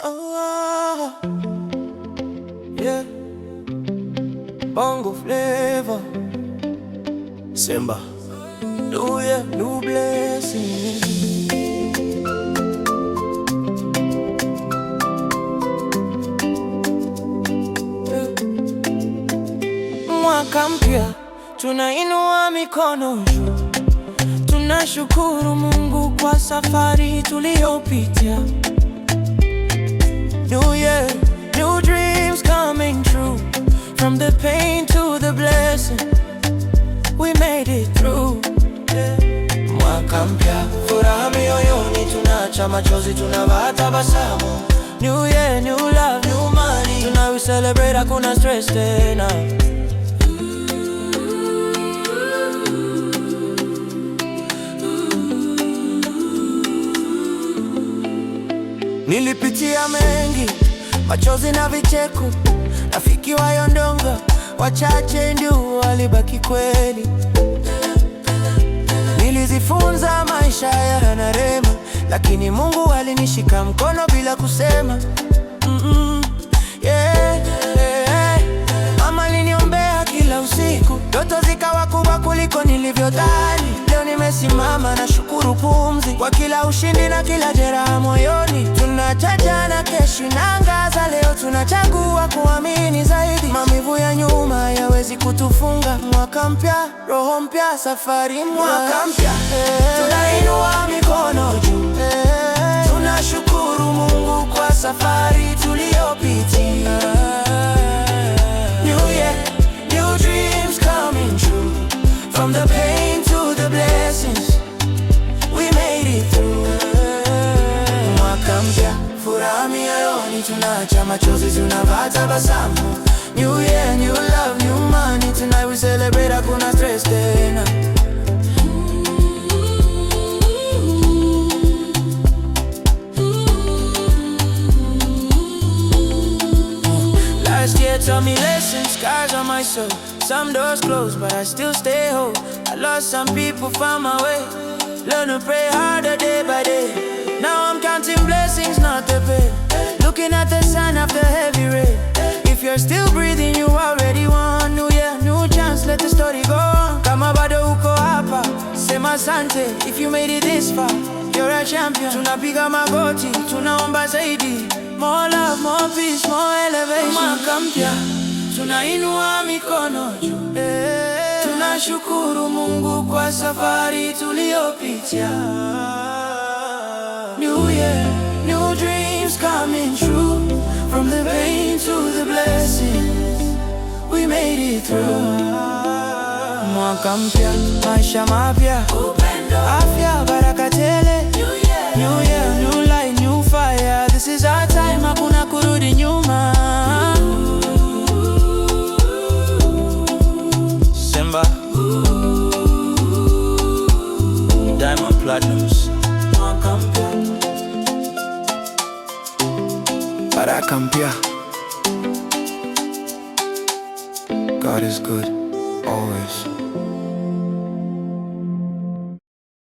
Oh, yeah. Bongo flavor. Simba. New year, new blessing. Yeah. Mwaka mpya, tunainua mikono juu, tunashukuru Mungu kwa safari tuliyopitia. New year, new dreams coming true. From the pain to the blessing, we made it through. Yeah. Mwaka mpya, furaha mioyoni, tunaacha machozi, tunavaa tabasamu. New year, new love, new money, tuna celebrate, hakuna stress tena. Nilipitia mengi, machozi na vicheko, rafiki wayondonga, wachache ndio walibaki kweli. Nilizifunza maisha yana rema, lakini Mungu alinishika mkono bila kusema. Yeah. Mama aliniombea kila usiku, ndoto zikawa kubwa kuliko nilivyodhani. Leo nimesimama na shukuru pumzi kwa kila ushindi na kila jeraha moyoni. Tunachacha na keshi naangaza, leo tunachagua kuamini zaidi. Maumivu ya nyuma hayawezi kutufunga. Mwaka mpya, roho mpya, safari mwaka mpya. Tunainua mikono juu, tunashukuru Mungu kwa safari tuliyopitia. New year, new dreams coming true. From the pain to the blessings, we made it through. Mwaka mpya, furaha mioyoni, tunaacha machozi, tunavaa tabasamu. New year, new love, new money, tonight we celebrate, hakuna stress tena. Last year taught me lessons, scars on my soul. Some doors closed, but I still stay whole. I lost some people, found my way. Learn to pray harder day by day. Now I'm counting blessings, not the pain. Looking at the sun after heavy rain. If you're still breathing, you already won. New year, new chance, let the story go on. Kama bado uko hapa, sema asante. If you made it this far, you're a champion. Tunapiga magoti, tunaomba zaidi. More love, more peace, more elevation. Mwaka mpya, tunainua mikono juu, tunashukuru Mungu kwa safari tuliyopitia. New year, new dreams coming true. From the pain to the blessings, we made it through. Mwaka mpya, maisha mapya, afya, baraka tele. New year, new light, new fire. This is our time, hakuna kurudi nyuma. Simba, Diamond Platnumz, mwaka mpya, baraka mpya. God is good, always.